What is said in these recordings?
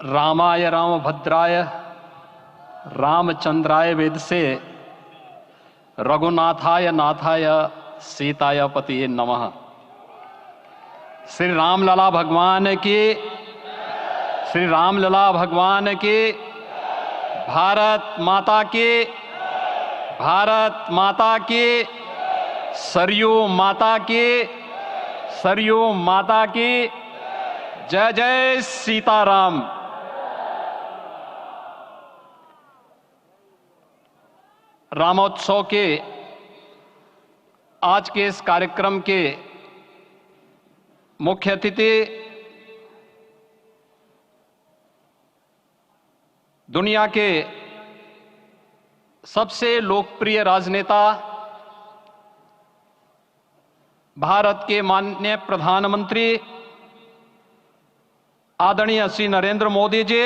रामाय रामभद्राय रामचंद्राय वेदसे रघुनाथाय नाथाय सीताय पतिये नमः। श्री रामलला भगवान की, श्री रामलला भगवान की, भारत माता की, भारत माता की, सरयू माता की, सरयू माता की, जय जय सीताराम। रामोत्सव के आज के इस कार्यक्रम के मुख्य अतिथि दुनिया के सबसे लोकप्रिय राजनेता भारत के माननीय प्रधानमंत्री आदरणीय श्री नरेंद्र मोदी जी,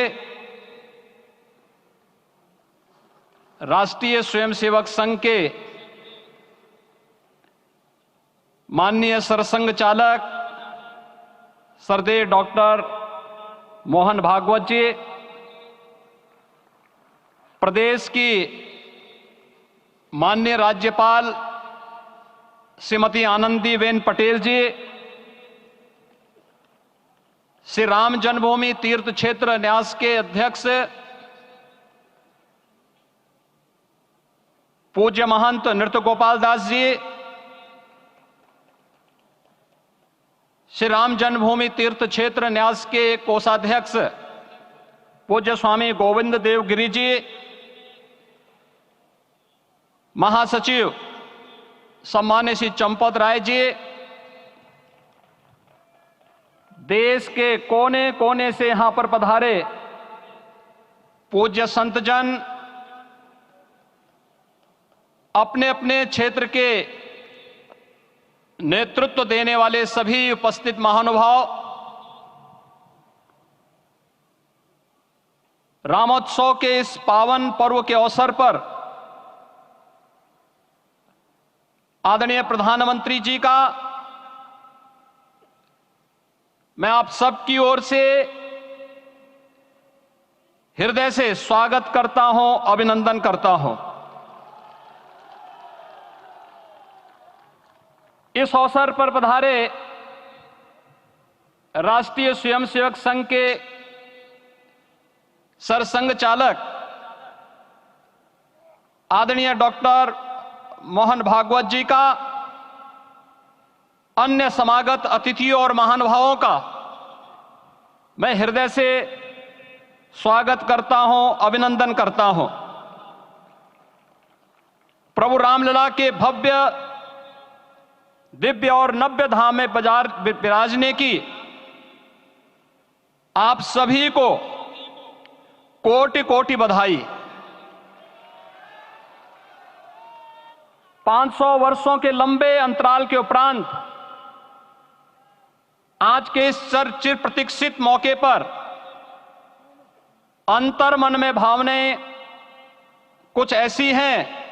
राष्ट्रीय स्वयंसेवक संघ के माननीय सरसंघ चालक श्रद्धेय डॉक्टर मोहन भागवत जी, प्रदेश की माननीय राज्यपाल श्रीमती आनंदीबेन पटेल जी, श्री राम जन्मभूमि तीर्थ क्षेत्र न्यास के अध्यक्ष पूज्य महंत नृत्य गोपाल दास जी, श्री राम जन्मभूमि तीर्थ क्षेत्र न्यास के कोषाध्यक्ष पूज्य स्वामी गोविंद देव गिरि जी, महासचिव सम्मान्य श्री चंपत राय जी, देश के कोने कोने से यहां पर पधारे पूज्य संतजन, अपने अपने क्षेत्र के नेतृत्व देने वाले सभी उपस्थित महानुभाव, रामोत्सव के इस पावन पर्व के अवसर पर आदरणीय प्रधानमंत्री जी का मैं आप सबकी ओर से हृदय से स्वागत करता हूं, अभिनंदन करता हूं। इस अवसर पर पधारे राष्ट्रीय स्वयंसेवक संघ के सरसंघ चालक आदरणीय डॉक्टर मोहन भागवत जी का, अन्य समागत अतिथियों और महानुभावों का मैं हृदय से स्वागत करता हूं, अभिनंदन करता हूं। प्रभु रामलला के भव्य दिव्य और नव्य धाम में विराजने की आप सभी को कोटि कोटि बधाई। 500 वर्षों के लंबे अंतराल के उपरांत आज के इस चिर प्रतीक्षित मौके पर अंतर मन में भावनाएं कुछ ऐसी हैं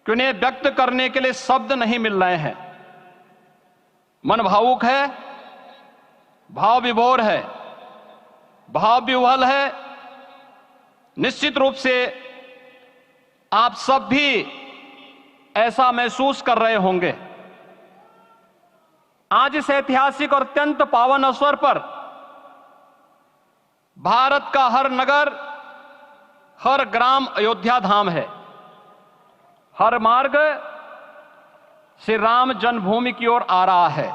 कि उन्हें व्यक्त करने के लिए शब्द नहीं मिल रहे हैं। मन भावुक है, भाव विभोर है, भाव विह्वल है। निश्चित रूप से आप सब भी ऐसा महसूस कर रहे होंगे। आज इस ऐतिहासिक और अत्यंत पावन अवसर पर भारत का हर नगर, हर ग्राम अयोध्या धाम है। हर मार्ग श्री राम जन्मभूमि की ओर आ रहा है।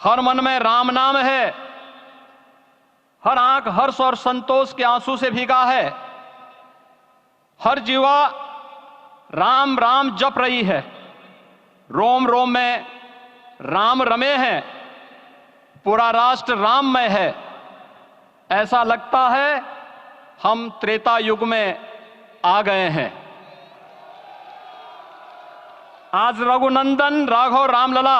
हर मन में राम नाम है, हर आंख हर्ष और संतोष के आंसू से भीगा है। हर जीवा राम राम जप रही है, रोम रोम में राम रमे हैं, पूरा राष्ट्र राममय है। ऐसा लगता है हम त्रेता युग में आ गए हैं। आज रघुनंदन राघव रामलला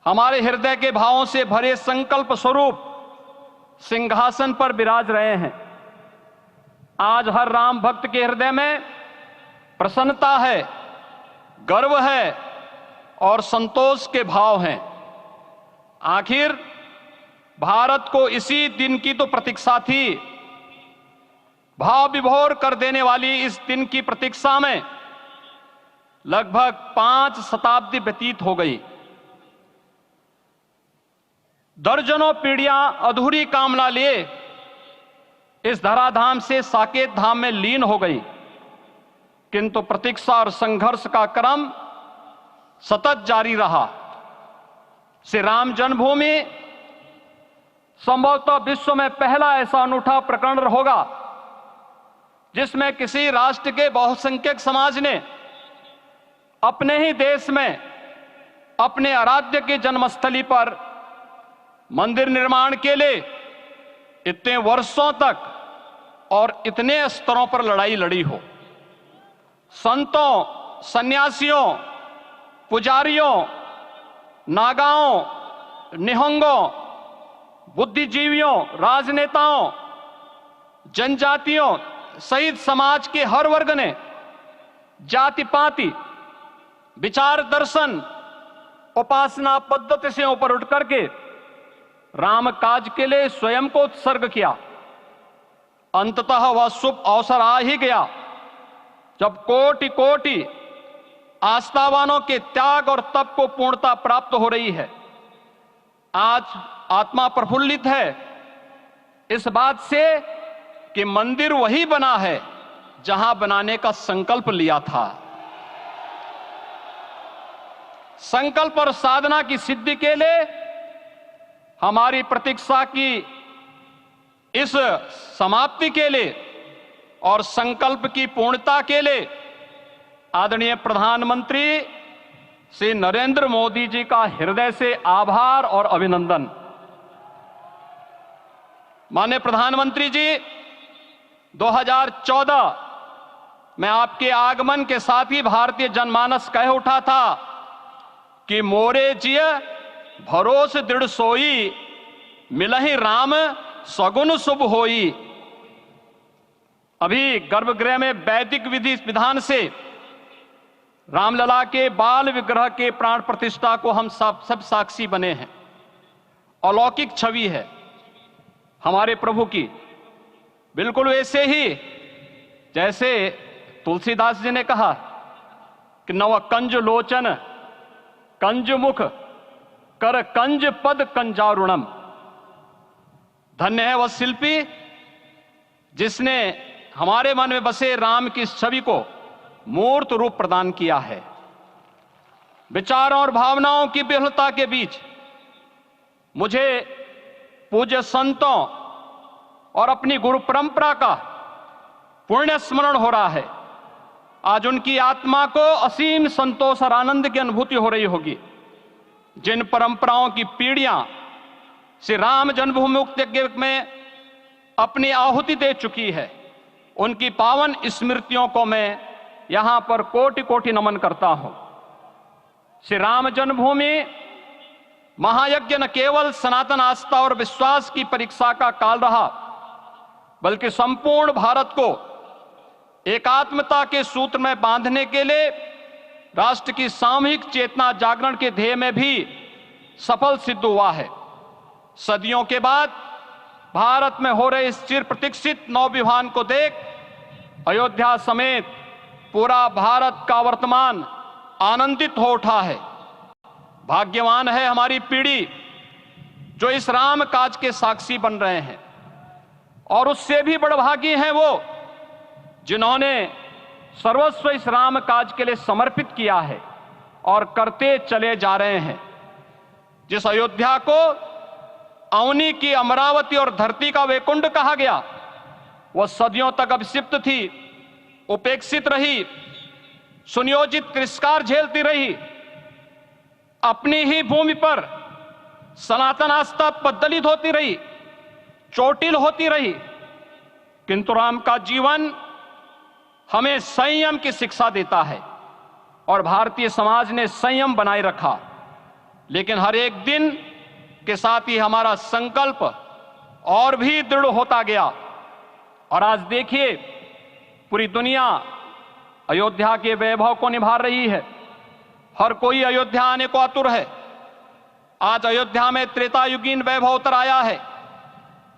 हमारे हृदय के भावों से भरे संकल्प स्वरूप सिंहासन पर विराज रहे हैं। आज हर राम भक्त के हृदय में प्रसन्नता है, गर्व है और संतोष के भाव हैं। आखिर भारत को इसी दिन की तो प्रतीक्षा थी। भाव विभोर कर देने वाली इस दिन की प्रतीक्षा में लगभग 5 शताब्दी व्यतीत हो गई। दर्जनों पीढ़ियां अधूरी कामना लिए इस धराधाम से साकेत धाम में लीन हो गई, किंतु प्रतीक्षा और संघर्ष का क्रम सतत जारी रहा। श्री राम जन्मभूमि संभवतः विश्व में पहला ऐसा अनूठा प्रकरण होगा जिसमें किसी राष्ट्र के बहुसंख्यक समाज ने अपने ही देश में अपने आराध्य की जन्मस्थली पर मंदिर निर्माण के लिए इतने वर्षों तक और इतने स्तरों पर लड़ाई लड़ी हो। संतों, सन्यासियों, पुजारियों, नागाओं, निहंगों, बुद्धिजीवियों, राजनेताओं, जनजातियों सहित समाज के हर वर्ग ने जाति पाति, विचार दर्शन, उपासना पद्धति से ऊपर उठ करके राम काज के लिए स्वयं को उत्सर्ग किया। अंततः वह शुभ अवसर आ ही गया जब कोटि कोटि आस्थावानों के त्याग और तप को पूर्णता प्राप्त हो रही है। आज आत्मा प्रफुल्लित है इस बात से कि मंदिर वही बना है जहां बनाने का संकल्प लिया था। संकल्प और साधना की सिद्धि के लिए हमारी प्रतीक्षा की इस समाप्ति के लिए और संकल्प की पूर्णता के लिए आदरणीय प्रधानमंत्री श्री नरेंद्र मोदी जी का हृदय से आभार और अभिनंदन। माननीय प्रधानमंत्री जी, 2014 में आपके आगमन के साथ ही भारतीय जनमानस कह उठा था कि मोरे जिय भरोस दृढ़ सोई, मिलहि राम सगुन शुभ होई। अभी गर्भगृह में वैदिक विधि विधान से रामलला के बाल विग्रह के प्राण प्रतिष्ठा को हम सब साक्षी बने हैं। अलौकिक छवि है हमारे प्रभु की, बिल्कुल वैसे ही जैसे तुलसीदास जी ने कहा कि नव कंज लोचन कंज मुख कर कंज पद कंजारुणम। धन्य है वह शिल्पी जिसने हमारे मन में बसे राम की छवि को मूर्त रूप प्रदान किया है। विचारों और भावनाओं की विहलता के बीच मुझे पूज्य संतों और अपनी गुरु परंपरा का पुण्य स्मरण हो रहा है। आज उनकी आत्मा को असीम संतोष और आनंद की अनुभूति हो रही होगी। जिन परंपराओं की पीढ़ियां श्री राम जन्मभूमि मुक्ति यज्ञ में अपनी आहुति दे चुकी है, उनकी पावन स्मृतियों को मैं यहां पर कोटि कोटि नमन करता हूं। श्री राम जन्मभूमि महायज्ञ न केवल सनातन आस्था और विश्वास की परीक्षा का काल रहा, बल्कि संपूर्ण भारत को एकात्मता के सूत्र में बांधने के लिए राष्ट्र की सामूहिक चेतना जागरण के ध्येय में भी सफल सिद्ध हुआ है। सदियों के बाद भारत में हो रहे इस चिर प्रतीक्षित नवविवाह को देख अयोध्या समेत पूरा भारत का वर्तमान आनंदित हो उठा है। भाग्यवान है हमारी पीढ़ी जो इस राम काज के साक्षी बन रहे हैं, और उससे भी बड़भागी हैं वो जिन्होंने सर्वस्व इस राम काज के लिए समर्पित किया है और करते चले जा रहे हैं। जिस अयोध्या को अवनी की अमरावती और धरती का वैकुंठ कहा गया, वह सदियों तक अभिषिप्त थी, उपेक्षित रही, सुनियोजित तिरस्कार झेलती रही। अपनी ही भूमि पर सनातन आस्था पद्दलित होती रही, चोटिल होती रही, किंतु राम का जीवन हमें संयम की शिक्षा देता है और भारतीय समाज ने संयम बनाए रखा। लेकिन हर एक दिन के साथ ही हमारा संकल्प और भी दृढ़ होता गया, और आज देखिए पूरी दुनिया अयोध्या के वैभव को निभा रही है। हर कोई अयोध्या आने को आतुर है। आज अयोध्या में त्रेतायुगीन वैभव उतर आया है।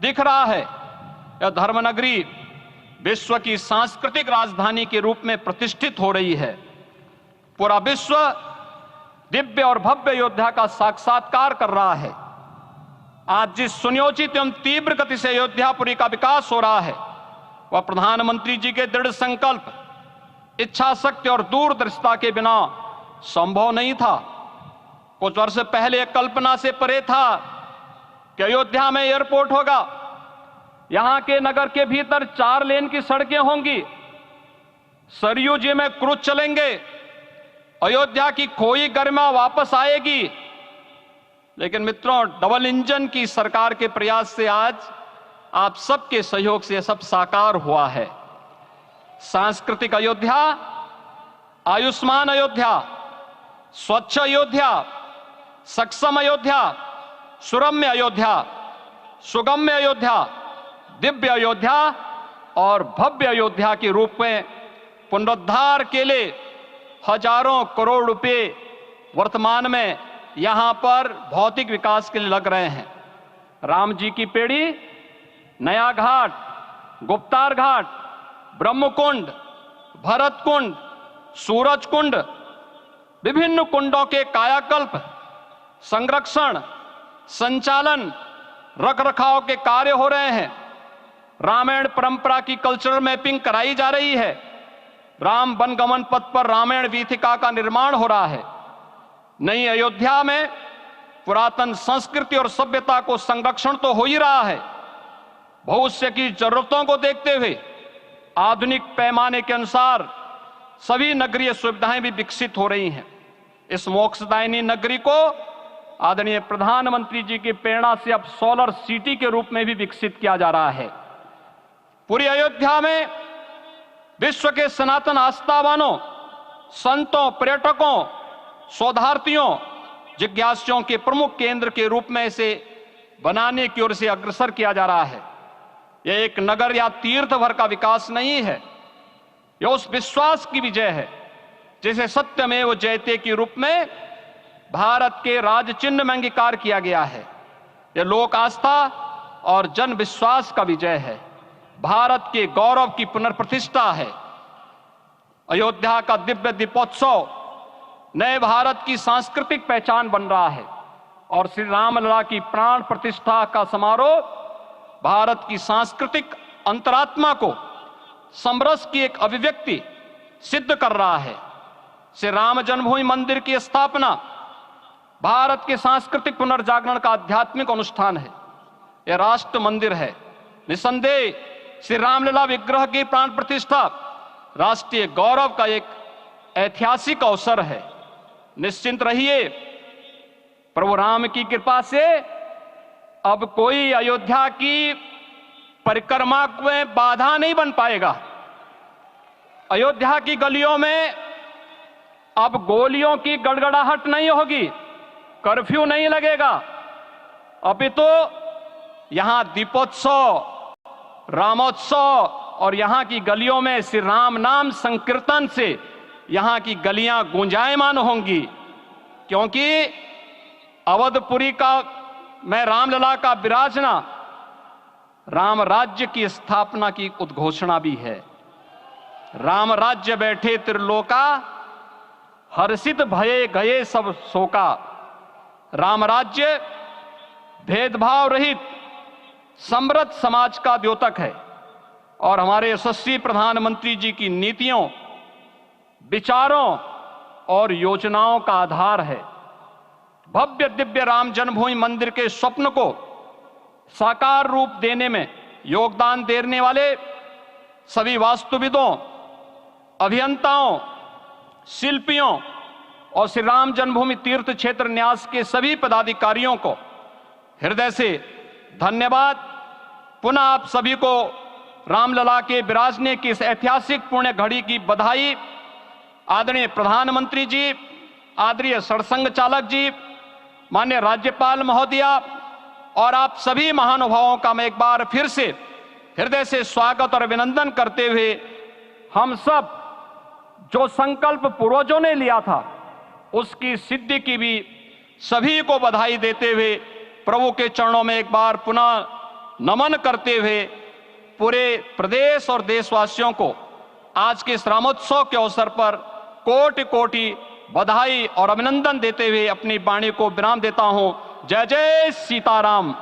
दिख रहा है यह धर्मनगरी विश्व की सांस्कृतिक राजधानी के रूप में प्रतिष्ठित हो रही है। पूरा विश्व दिव्य और भव्य अयोध्या का साक्षात्कार कर रहा है। आज जिस सुनियोजित एवं तीव्र गति से अयोध्यापुरी का विकास हो रहा है वह प्रधानमंत्री जी के दृढ़ संकल्प, इच्छा शक्ति और दूरदर्शिता के बिना संभव नहीं था। कुछ वर्ष पहले कल्पना से परे था कि अयोध्या में एयरपोर्ट होगा, यहां के नगर के भीतर 4 लेन की सड़कें होंगी, सरयू जी में क्रूज चलेंगे, अयोध्या की खोई गरिमा वापस आएगी। लेकिन मित्रों, डबल इंजन की सरकार के प्रयास से आज आप सबके सहयोग से यह सब साकार हुआ है। सांस्कृतिक अयोध्या, आयुष्मान अयोध्या, स्वच्छ अयोध्या, सक्षम अयोध्या, सुरम्य अयोध्या, सुगम्य अयोध्या, दिव्य अयोध्या और भव्य अयोध्या के रूप में पुनरुद्धार के लिए हजारों करोड़ रुपए वर्तमान में यहां पर भौतिक विकास के लिए लग रहे हैं। राम जी की पेड़ी, नया घाट, गुप्तार घाट, ब्रह्मकुंड, भरत कुंड, सूरज कुंड, विभिन्न कुंडों के कायाकल्प, संरक्षण, संचालन, रखरखाव के कार्य हो रहे हैं। रामायण परंपरा की कल्चरल मैपिंग कराई जा रही है। राम वनगमन पथ पर रामायण वीथिका का निर्माण हो रहा है। नई अयोध्या में पुरातन संस्कृति और सभ्यता को संरक्षण तो हो ही रहा है, भविष्य की जरूरतों को देखते हुए आधुनिक पैमाने के अनुसार सभी नगरीय सुविधाएं भी विकसित हो रही हैं। इस मोक्षदायिनी नगरी को आदरणीय प्रधानमंत्री जी की प्रेरणा से अब सोलर सिटी के रूप में भी विकसित किया जा रहा है। पूरी अयोध्या में विश्व के सनातन आस्थावानों, संतों, पर्यटकों, शोधार्थियों, जिज्ञासुओं के प्रमुख केंद्र के रूप में इसे बनाने की ओर से अग्रसर किया जा रहा है। यह एक नगर या तीर्थ भर का विकास नहीं है, यह उस विश्वास की विजय है जिसे सत्यमेव जयते के रूप में भारत के राज चिन्ह में अंगीकार किया गया है। यह लोक आस्था और जन विश्वास का विजय है, भारत के गौरव की पुनर्प्रतिष्ठा है। अयोध्या का दिव्य दीपोत्सव नए भारत की सांस्कृतिक पहचान बन रहा है और श्री रामलला की प्राण प्रतिष्ठा का समारोह भारत की सांस्कृतिक अंतरात्मा को समरस की एक अभिव्यक्ति सिद्ध कर रहा है। श्री राम जन्मभूमि मंदिर की स्थापना भारत के सांस्कृतिक पुनर्जागरण का आध्यात्मिक अनुष्ठान है। यह राष्ट्र मंदिर है। निसंदेह श्री रामलला विग्रह की प्राण प्रतिष्ठा राष्ट्रीय गौरव का एक ऐतिहासिक अवसर है। निश्चिंत रहिए, प्रभु राम की कृपा से अब कोई अयोध्या की परिक्रमा में बाधा नहीं बन पाएगा। अयोध्या की गलियों में अब गोलियों की गड़गड़ाहट नहीं होगी, कर्फ्यू नहीं लगेगा। अपितु यहां दीपोत्सव, रामोत्सव और यहां की गलियों में श्री राम नाम संकीर्तन से यहां की गलियां गुंजायमान होंगी, क्योंकि अवधपुरी का मैं रामलला का विराजना राम राज्य की स्थापना की उद्घोषणा भी है। राम राज्य बैठे त्रिलोका, हर्षित भये गए सब शोका। राम राज्य भेदभाव रहित समृद्ध समाज का द्योतक है और हमारे यशस्वी प्रधानमंत्री जी की नीतियों, विचारों और योजनाओं का आधार है। भव्य दिव्य राम जन्मभूमि मंदिर के स्वप्न को साकार रूप देने में योगदान देने वाले सभी वास्तुविदों, अभियंताओं, शिल्पियों और श्री राम जन्मभूमि तीर्थ क्षेत्र न्यास के सभी पदाधिकारियों को हृदय से धन्यवाद। पुनः आप सभी को रामलला के विराजने की इस ऐतिहासिक पुण्य घड़ी की बधाई। आदरणीय प्रधानमंत्री जी, आदरणीय सरसंघ चालक जी, माननीय राज्यपाल महोदया और आप सभी महानुभावों का मैं एक बार फिर से हृदय से स्वागत और अभिनंदन करते हुए हम सब जो संकल्प पूर्वजों ने लिया था उसकी सिद्धि की भी सभी को बधाई देते हुए प्रभु के चरणों में एक बार पुनः नमन करते हुए पूरे प्रदेश और देशवासियों को आज के इस रामोत्सव के अवसर पर कोटि कोटि बधाई और अभिनंदन देते हुए अपनी वाणी को विराम देता हूं। जय जय सीताराम।